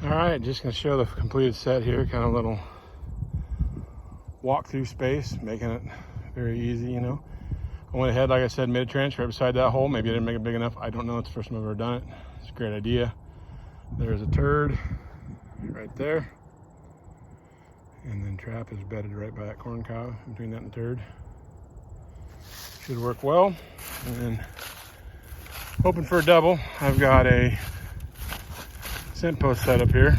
All right, just gonna show the completed set here, kind of a little walk-through space, making it very easy, you know. I went ahead, like I said, mid-trench right beside that hole. Maybe I didn't make it big enough. I don't know. It's the first time I've ever done it. It's a great idea. There's a turd right there. And then trap is bedded right by that corn cob, between that and the turd. Should work well. And then hoping for a double. I've got a scent post set up here.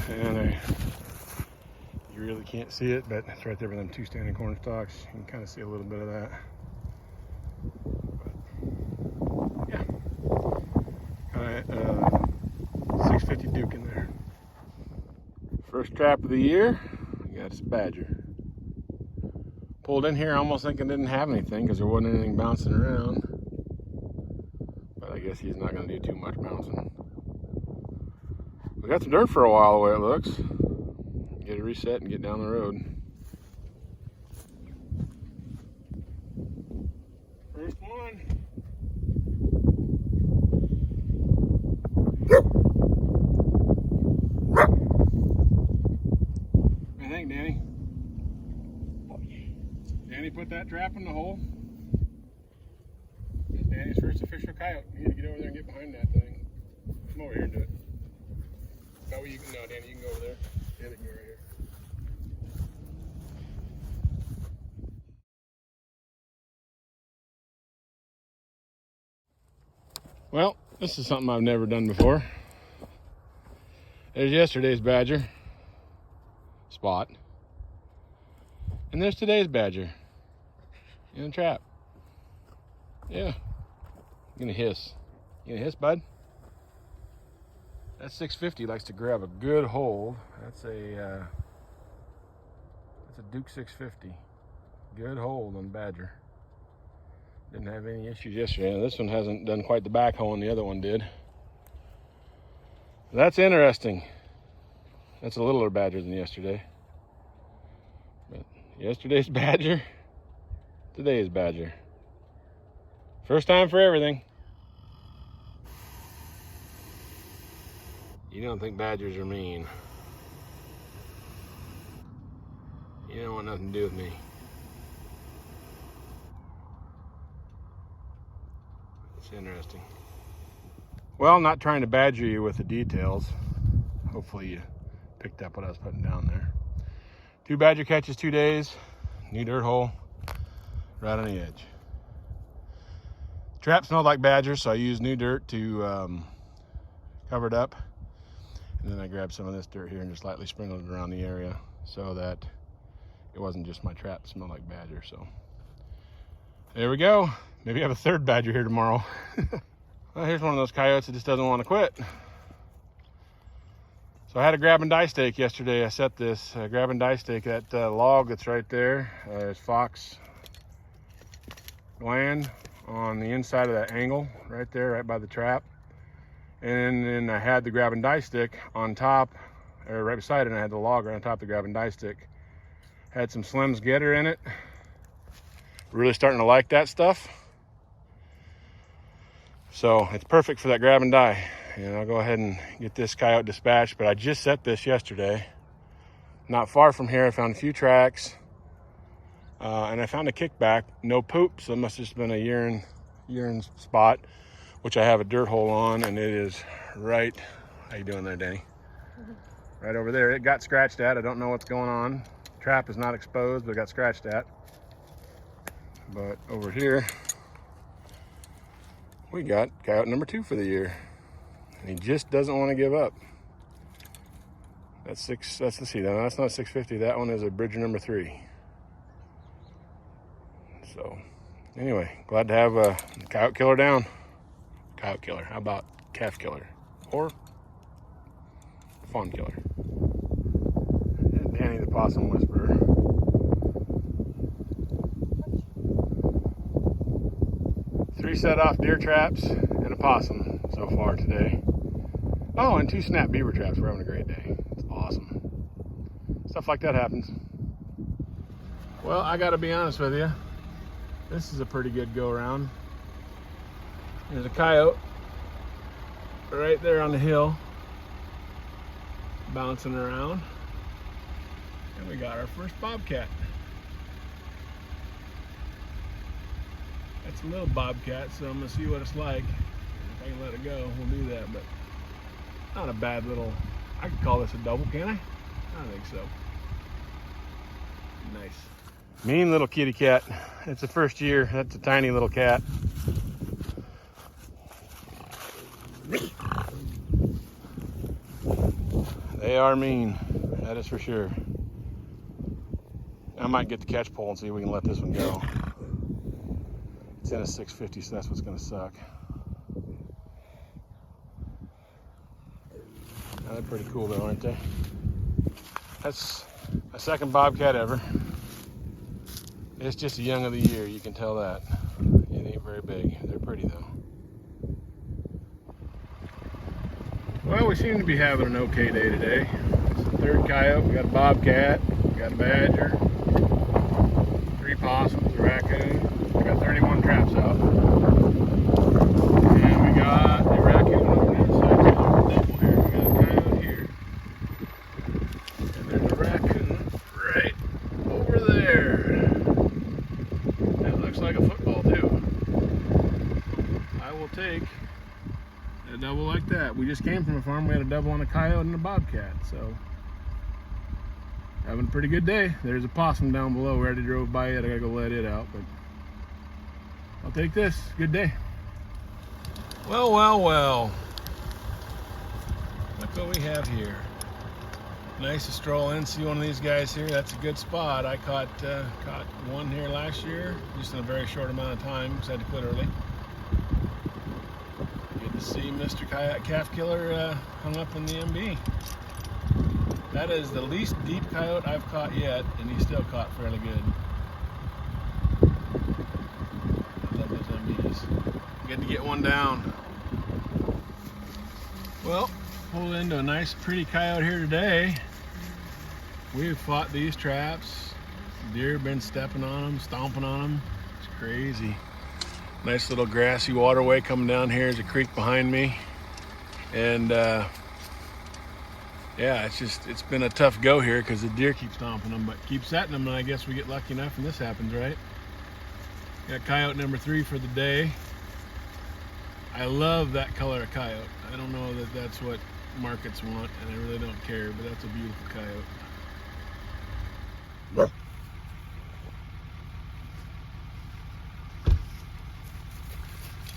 And you really can't see it, but it's right there with them two standing corn stalks. You can kind of see a little bit of that. But yeah, got a 650 Duke in there. First trap of the year, we got this badger. Pulled in here almost thinking didn't have anything because there wasn't anything bouncing around. But I guess he's not going to do too much bouncing. We got some dirt for a while the way it looks. Get it reset and get down the road. First one. What do you think, Danny? Danny put that trap in the hole. It's Danny's first official coyote. You need to get over there and get behind that thing. Come over here and do it. That way you can, no, Danny, you can go over there. Danny can go right here. Well, this is something I've never done before. There's yesterday's badger spot. And there's today's badger in a trap. Yeah. I'm gonna hiss. You gonna hiss, bud? That 650 likes to grab a good hold. That's a Duke 650. Good hold on badger. Didn't have any issues yesterday. This one hasn't done quite the backhoe, and the other one did. That's interesting. That's a littler badger than yesterday. But yesterday's badger, today's badger. First time for everything. You don't think badgers are mean. You don't want nothing to do with me. It's interesting. Well, not trying to badger you with the details. Hopefully you picked up what I was putting down there. 2 badger catches, 2 days. New dirt hole right on the edge. Trap smelled like badger, so I used new dirt to cover it up. And then I grabbed some of this dirt here and just lightly sprinkled it around the area so that it wasn't just my trap that smelled like badger. So there we go. Maybe I have a third badger here tomorrow. Well, here's one of those coyotes that just doesn't want to quit. So I had a grab and die stake yesterday. I set this grab and die stake, that log that's right there. There's fox gland on the inside of that angle right there, right by the trap. And then I had the grab and die stick on top, or right beside it, and I had the log right on top of the grab and die stick. Had some Slim's Getter in it. Really starting to like that stuff. So it's perfect for that grab and die. And I'll go ahead and get this coyote dispatched, but I just set this yesterday. Not far from here, I found a few tracks. And I found a kickback, no poop, so it must have just been a urine spot, which I have a dirt hole on, and it is right, how you doing there, Danny? Right over there. It got scratched at. I don't know what's going on. Trap is not exposed, but it got scratched at. But over here, we got coyote number 2 for the year. And he just doesn't want to give up. Let's see, that's not 650. That one is a Bridger number 3. So anyway, glad to have a coyote killer down. Coyote killer, how about calf killer? Or fawn killer. And Danny the possum whisperer. Three set off deer traps and a possum so far today. Oh, and 2 snap beaver traps. We're having a great day. It's awesome. Stuff like that happens. Well, I gotta be honest with you. This is a pretty good go around. There's a coyote right there on the hill, bouncing around. And we got our first bobcat. That's a little bobcat, so I'm gonna see what it's like. If I can let it go, we'll do that, but not a bad little, I could call this a double, can I? I think so. Nice. Mean little kitty cat. It's the first year. That's a tiny little cat. They are mean, that is for sure. I might get the catch pole and see if we can let this one go. It's in a 650, so that's what's gonna suck. They're pretty cool though, aren't they? That's my second bobcat ever. It's just a young of the year, you can tell that. It ain't very big. They're pretty though. Well, we seem to be having an okay day today. It's the third coyote. We got a bobcat, we got a badger, 3 possums, a raccoon. We got 31 traps out. And we got a raccoon on this side. Here. We got a coyote here. And there's a raccoon right over there. That looks like a football too. I will take a double like that. We just came from a farm. We had a double on a coyote and a bobcat, so having a pretty good day. There's a possum down below. We already drove by it. I gotta go let it out, but I'll take this. Good day. Well, well, well. Look what we have here. Nice to stroll in, see one of these guys here. That's a good spot. I caught one here last year, just in a very short amount of time, because I had to quit early. Good to see Mr. Coyote Calf Killer hung up in the MB. That is the least deep coyote I've caught yet, and he still caught fairly good. I love those MBs. Good to get one down. Well, pulled into a nice pretty coyote here today. We've fought these traps. Deer have been stepping on them, stomping on them. It's crazy. Nice little grassy waterway coming down here. There's a creek behind me. And yeah, it's been a tough go here because the deer keep stomping them, but keep setting them, and I guess we get lucky enough and this happens, right? Got coyote number 3 for the day. I love that color of coyote. I don't know that that's what markets want, and I really don't care, but that's a beautiful coyote.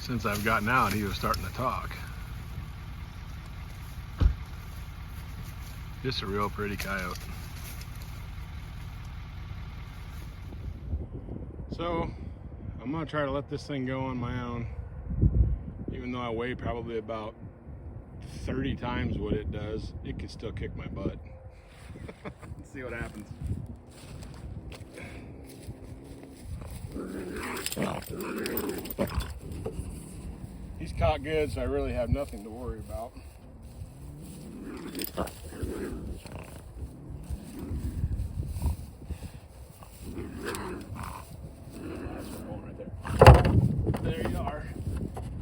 Since I've gotten out, he was starting to talk. Just a real pretty coyote. So I'm gonna try to let this thing go on my own, even though I weigh probably about 30 times what it does. It could still kick my butt. Let's see what happens. He's caught good, so I really have nothing to worry about. There you are.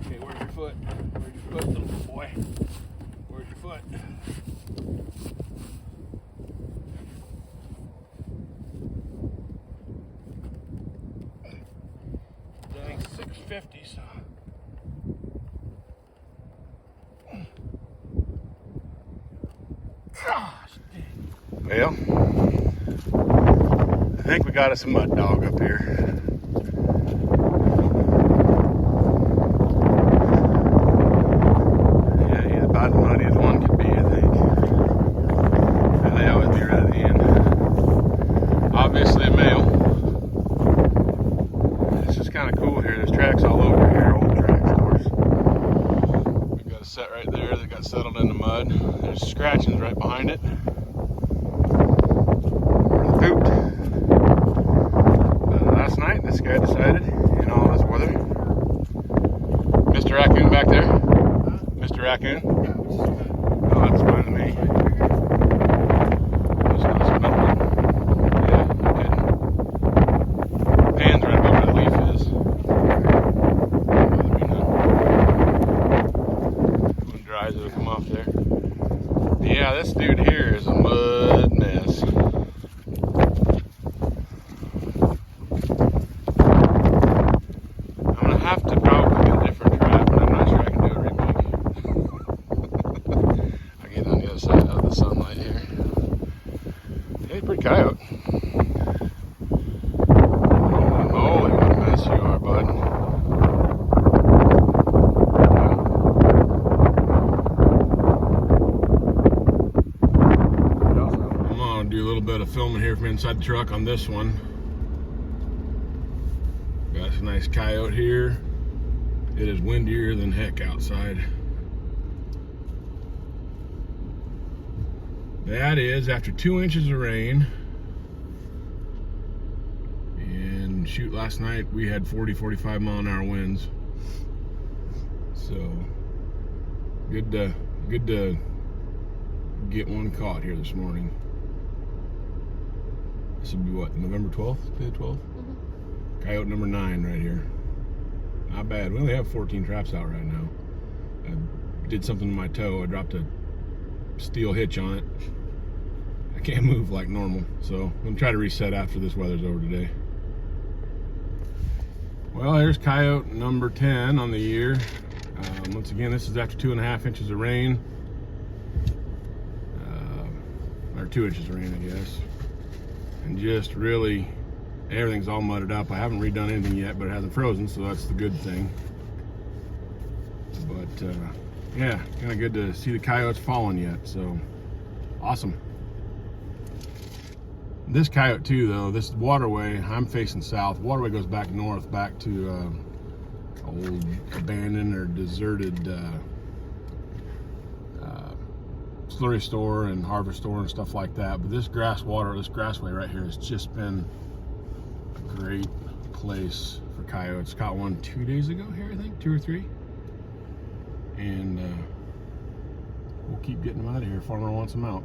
Okay, where's your foot? Where's your foot, little boy? Where's your foot? Dang, 650s. Gosh, dang. Well, I think we got us a mud dog up here. As muddy as one could be, I think. And they always be right at the end. Obviously a male. It's just kind of cool here. There's tracks all over here, old tracks, of course. We've got a set right there that got settled in the mud. There's scratchings right behind it. Where the pooped. Last night, this guy decided, in all this weather. Mr. Raccoon back there. Mr. Raccoon. Oh, that's fine to me. Yeah, no kidding. Hands right above where the leaf is. When it dries off there. Yeah, this dude here is a mud mess. I'm gonna have to probably get a different trap, and I'm not sure I can do it real big. I get on the other side of the sunlight here. Hey, pretty coyote. Holy moly, what a mess you are, bud. I'm gonna do a little bit of filming here from inside the truck on this one. Got a nice coyote here. It is windier than heck outside. That is after 2 inches of rain. And shoot, last night we had 40-45 mile an hour winds. So good to get one caught here this morning. This would be what, November 12th? Day 12th? Mm-hmm. Coyote number 9 right here. Not bad. We only have 14 traps out right now. I did something to my toe. I dropped a steel hitch on it. I can't move like normal, so I'm gonna try to reset after this weather's over today. Well, here's coyote number 10 on the year. Once again, this is after 2.5 inches of rain. Or 2 inches of rain, I guess. And just really, everything's all mudded up. I haven't redone anything yet, but it hasn't frozen, so that's the good thing. But yeah, kind of good to see the coyotes falling yet, so awesome. This coyote too, though, this Waterway, I'm facing south. Waterway goes back north, back to old abandoned or deserted slurry store and harvest store and stuff like that. But this grassway right here has just been a great place for coyotes. Caught one 2 days ago here, I think, 2 or 3. And we'll keep getting them out of here. Farmer wants them out.